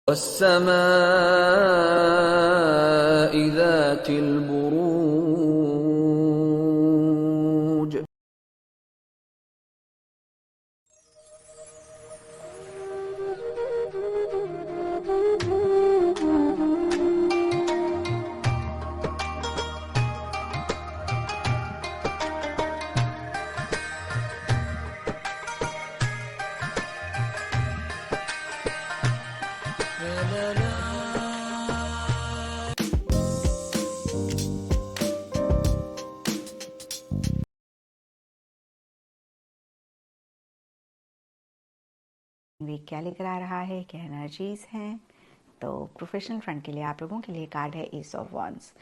والسماء ذات البروج. वीक क्या लेकर आ रहा है, क्या एनर्जीज हैं। तो प्रोफेशनल फ्रंट के लिए आप लोगों के लिए कार्ड है एस ऑफ वॉन्ड्स,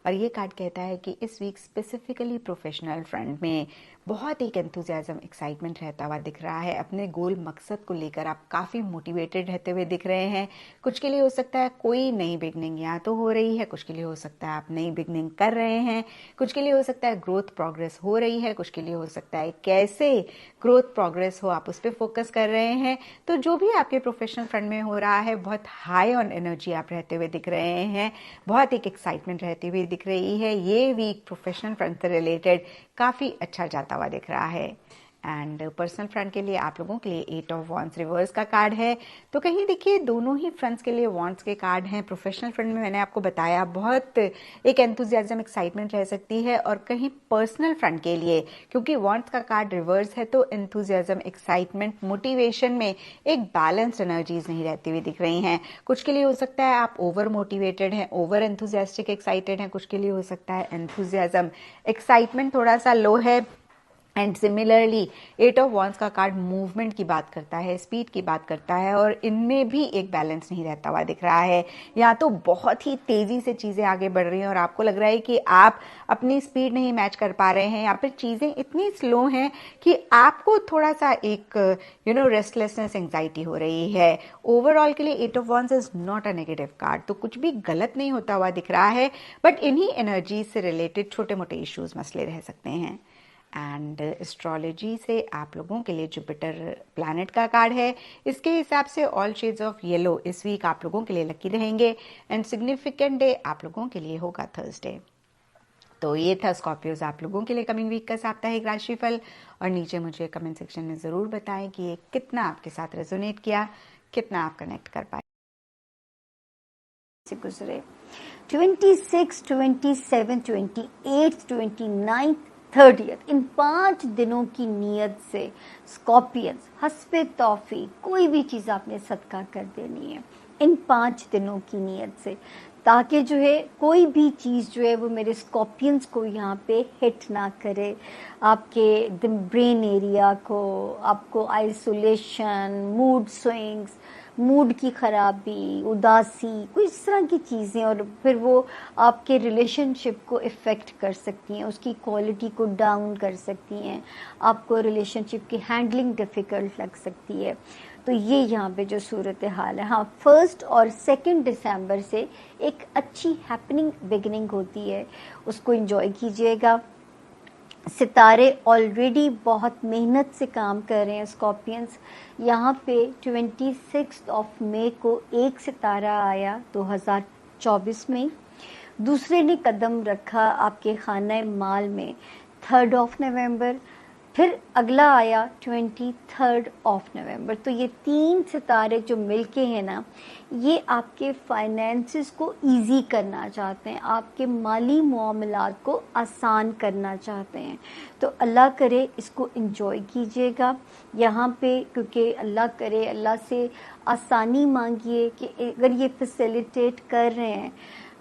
और ये कार्ड कहता है कि इस वीक स्पेसिफिकली प्रोफेशनल फ्रंट में बहुत एक एंथुजियाज्म, एक्साइटमेंट रहता हुआ दिख रहा है। अपने गोल मकसद को लेकर आप काफ़ी मोटिवेटेड रहते हुए दिख रहे हैं। कुछ के लिए हो सकता है कोई नई बिगनिंग या तो हो रही है, कुछ के लिए हो सकता है आप नई बिगनिंग कर रहे हैं, कुछ के लिए हो सकता है ग्रोथ प्रोग्रेस हो रही है, कुछ के लिए हो सकता है कैसे ग्रोथ प्रोग्रेस हो आप उस पर फोकस कर रहे हैं। तो जो भी आपके प्रोफेशनल फ्रंट में हो रहा है, बहुत हाई ऑन एनर्जी आप रहते हुए दिख रहे हैं, बहुत एक एक्साइटमेंट रहती हुई दिख रही है। ये वीक प्रोफेशनल फ्रंट से रिलेटेड काफ़ी अच्छा जाता हुआ दिख रहा है। एंड पर्सनल फ्रंट के लिए आप लोगों के लिए 8 ऑफ वॉन्ड्स रिवर्स का कार्ड है। तो कहीं देखिए दोनों ही फ्रंट्स के लिए वॉन्ड्स के कार्ड हैं। प्रोफेशनल फ्रंट में मैंने आपको बताया बहुत एक एंथुजियाज्म, एक्साइटमेंट रह सकती है, और कहीं पर्सनल फ्रंट के लिए क्योंकि वॉन्ड्स का कार्ड रिवर्स है तो एंथुजियाज्म, एक्साइटमेंट, मोटिवेशन में एक बैलेंस्ड एनर्जीज नहीं रहती हुई दिख रही हैं। कुछ के लिए हो सकता है आप ओवर मोटिवेटेड हैं, ओवर एंथुजियास्टिक एक्साइटेड हैं, कुछ के लिए हो सकता है एंथुजियाज्म, एक्साइटमेंट थोड़ा सा लो है। एंड सिमिलरली 8 ऑफ वॉन्ड्स का कार्ड मूवमेंट की बात करता है, स्पीड की बात करता है, और इनमें भी एक बैलेंस नहीं रहता हुआ दिख रहा है। या तो बहुत ही तेज़ी से चीज़ें आगे बढ़ रही हैं और आपको लग रहा है कि आप अपनी स्पीड नहीं मैच कर पा रहे हैं, या फिर चीज़ें इतनी स्लो हैं कि आपको थोड़ा सा एक रेस्टलेसनेस, एंग्जाइटी हो रही है। ओवरऑल के लिए 8 of wands is not a negative card, तो कुछ भी गलत नहीं होता हुआ दिख रहा है, बट इन्हीं एनर्जीज से रिलेटेड छोटे मोटे इश्यूज, मसले रह सकते हैं। एंड एस्ट्रोलॉजी से आप लोगों के लिए जुपिटर प्लैनेट का कार्ड है। इसके हिसाब से ऑल शेड्स ऑफ येलो इस वीक आप लोगों के लिए लकी रहेंगे। एंड सिग्निफिकेंट डे आप लोगों के लिए होगा थर्सडे। तो ये था स्कॉर्पियोज आप लोगों के लिए कमिंग वीक का साप्ताहिक राशिफल। और नीचे मुझे कमेंट सेक्शन में ज़रूर बताएं कि ये कितना आपके साथ रेजोनेट किया, कितना आप कनेक्ट कर पाए से गुजरे। 26, 27, 28, 29, 30 इन 5 दिनों की नीयत से स्कॉर्पियंस हस्बे तौफीक कोई भी चीज़ आपने सदका कर देनी है इन 5 दिनों की नीयत से, ताकि जो है कोई भी चीज़ जो है वो मेरे स्कॉर्पियंस को यहाँ पे हिट ना करे, आपके ब्रेन एरिया को, आपको आइसोलेशन, मूड स्विंग्स, मूड की खराबी, उदासी, कोई इस तरह की चीज़ें, और फिर वो आपके रिलेशनशिप को इफ़ेक्ट कर सकती हैं, उसकी क्वालिटी को डाउन कर सकती हैं, आपको रिलेशनशिप की हैंडलिंग डिफ़िकल्ट लग सकती है। तो ये यहाँ पे जो सूरत हाल है। हाँ, 1 और 2 दिसंबर से एक अच्छी हैपनिंग बिगनिंग होती है, उसको एंजॉय कीजिएगा। सितारे ऑलरेडी बहुत मेहनत से काम कर रहे हैं स्कॉर्पियंस। यहाँ पे 26 ऑफ मई को एक सितारा आया 2024 में, दूसरे ने कदम रखा आपके खाना माल में 3 ऑफ नवंबर, फिर अगला आया 23 ऑफ नवंबर। तो ये 3 सितारे जो मिलके हैं ना, ये आपके फाइनेंसेस को इजी करना चाहते हैं, आपके माली मामलात को आसान करना चाहते हैं। तो अल्लाह करे इसको एंजॉय कीजिएगा यहाँ पे, क्योंकि अल्लाह करे, अल्लाह से आसानी मांगिए कि अगर ये फैसिलिटेट कर रहे हैं,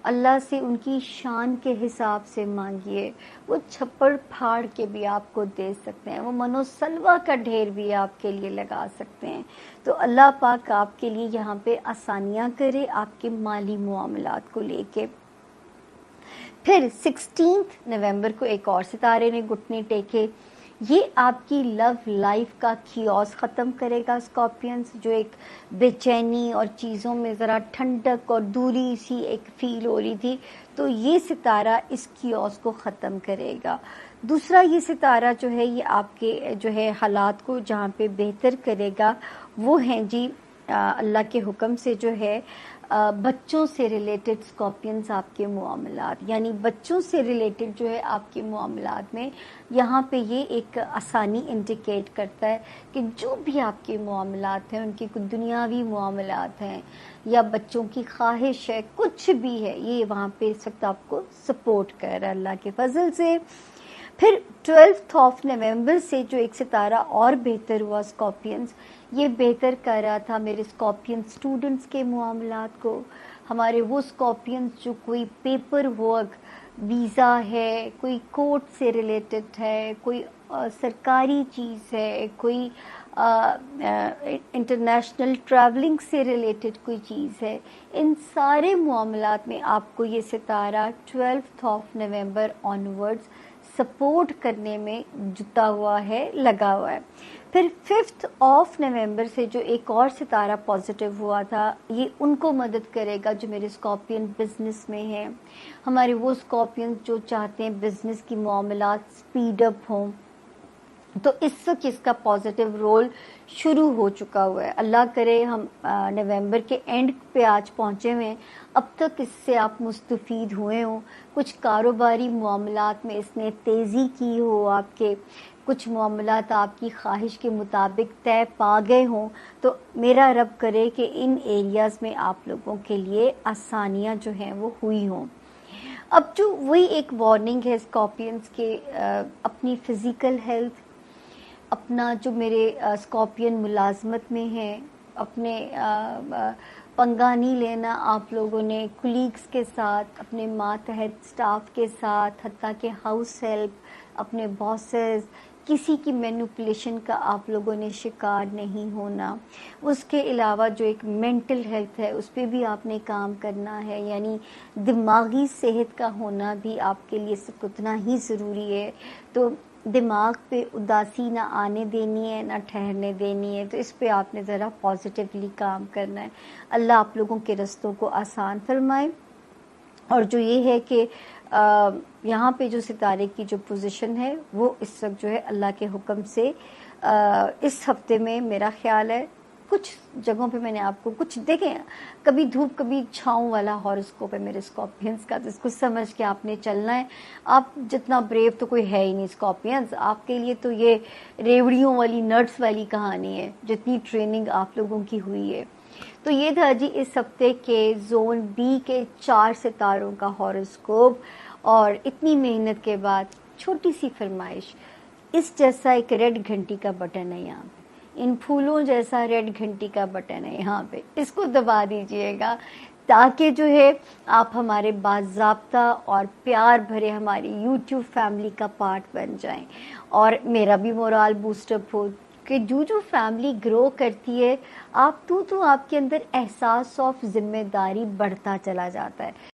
अल्लाह से उनकी शान के हिसाब से मांगिए। वो छप्पड़ फाड़ के भी आपको दे सकते हैं, वो मनोसलवा का ढेर भी आपके लिए लगा सकते हैं। तो अल्लाह पाक आपके लिए यहाँ पे आसानियाँ करे आपके माली मामलात को लेके। फिर 16 नवंबर को एक और सितारे ने घुटने टेके, ये आपकी लव लाइफ का कियोस ख़त्म करेगा स्कॉर्पियंस। जो एक बेचैनी और चीज़ों में ज़रा ठंडक और दूरी सी एक फील हो रही थी, तो ये सितारा इस कियोस को ख़त्म करेगा। दूसरा ये सितारा जो है ये आपके जो है हालात को जहाँ पे बेहतर करेगा वो हैं जी اللہ کے حکم سے جو ہے بچوں سے ریلیٹڈ اسکارپینز آپ کے معاملات، یعنی بچوں سے ریلیٹڈ جو ہے آپ کے معاملات میں یہاں پہ یہ ایک آسانی انڈیکیٹ کرتا ہے کہ جو بھی آپ کے معاملات ہیں، ان کے کچھ دنیاوی معاملات ہیں یا بچوں کی خواہش ہے، کچھ بھی ہے، یہ وہاں پہ اس وقت آپ کو سپورٹ کر رہا ہے اللہ کے فضل سے۔ پھر 12 نومبر سے جو ایک ستارہ اور بہتر ہوا اسکارپینز، یہ بہتر کر رہا تھا میرے اسکارپین اسٹوڈنٹس کے معاملات کو، ہمارے وہ اسکارپینز جو کوئی پیپر ورک، ویزا ہے، کوئی کورٹ سے ریلیٹڈ ہے، کوئی سرکاری چیز ہے، کوئی انٹرنیشنل ٹریولنگ سے ریلیٹڈ کوئی چیز ہے، ان سارے معاملات میں آپ کو یہ ستارہ 12 نومبر آنورڈز سپورٹ کرنے میں جتا ہوا ہے، لگا ہوا ہے۔ پھر 5 نومبر سے جو ایک اور ستارہ پازیٹیو ہوا تھا، یہ ان کو مدد کرے گا جو میرے اسکارپین بزنس میں ہیں، ہمارے وہ اسکارپین جو چاہتے ہیں بزنس کی معاملات سپیڈ اپ ہوں، تو اس وقت اس کا پازیٹیو رول شروع ہو چکا ہوا ہے۔ اللہ کرے ہم نومبر کے اینڈ پہ آج پہنچے ہوئے ہیں، اب تک اس سے آپ مستفید ہوئے ہوں، کچھ کاروباری معاملات میں اس نے تیزی کی ہو، آپ کے کچھ معاملات آپ کی خواہش کے مطابق طے پا گئے ہوں، تو میرا رب کرے کہ ان ایریاز میں آپ لوگوں کے لیے آسانیاں جو ہیں وہ ہوئی ہوں۔ اب جو وہی ایک وارننگ ہے اسکارپینز کے، اپنی فزیکل ہیلتھ، اپنا جو میرے اسکارپین ملازمت میں ہیں، اپنے پنگا نہیں لینا آپ لوگوں نے کولیگز کے ساتھ، اپنے ماتحت سٹاف کے ساتھ، حتیٰ کہ ہاؤس ہیلپ، اپنے باسز، کسی کی مینوپولیشن کا آپ لوگوں نے شکار نہیں ہونا۔ اس کے علاوہ جو ایک مینٹل ہیلتھ ہے، اس پہ بھی آپ نے کام کرنا ہے، یعنی دماغی صحت کا ہونا بھی آپ کے لیے اتنا ہی ضروری ہے۔ تو دماغ پہ اداسی نہ آنے دینی ہے، نہ ٹھہرنے دینی ہے، تو اس پہ آپ نے ذرا پازیٹیولی کام کرنا ہے۔ اللہ آپ لوگوں کے رستوں کو آسان فرمائے۔ اور جو یہ ہے کہ یہاں پہ جو ستارے کی جو پوزیشن ہے وہ اس وقت جو ہے اللہ کے حکم سے اس ہفتے میں میرا خیال ہے کچھ جگہوں پہ میں نے آپ کو کچھ دیکھیں، کبھی دھوپ کبھی چھاؤں والا ہاروسکوپ ہے میرے اسکارپینز کا، تو اس کو سمجھ کے آپ نے چلنا ہے۔ آپ جتنا بریو تو کوئی ہے ہی نہیں اسکارپینز، آپ کے لیے تو یہ ریوڑیوں والی نٹس والی کہانی ہے جتنی ٹریننگ آپ لوگوں کی ہوئی ہے۔ تو یہ تھا جی اس ہفتے کے زون بی کے 4 ستاروں کا ہاروسکوپ، اور اتنی محنت کے بعد چھوٹی سی فرمائش، اس جیسا ایک ریڈ گھنٹی کا بٹن ہے یہاں پہ، ان پھولوں جیسا ریڈ گھنٹی کا بٹن ہے یہاں پہ، اس کو دبا دیجئے گا تاکہ جو ہے آپ ہمارے باضابطہ اور پیار بھرے ہماری یوٹیوب فیملی کا پارٹ بن جائیں، اور میرا بھی مورال بوسٹ اپ ہو کہ جو فیملی گرو کرتی ہے، آپ کے اندر احساس آف ذمہ داری بڑھتا چلا جاتا ہے۔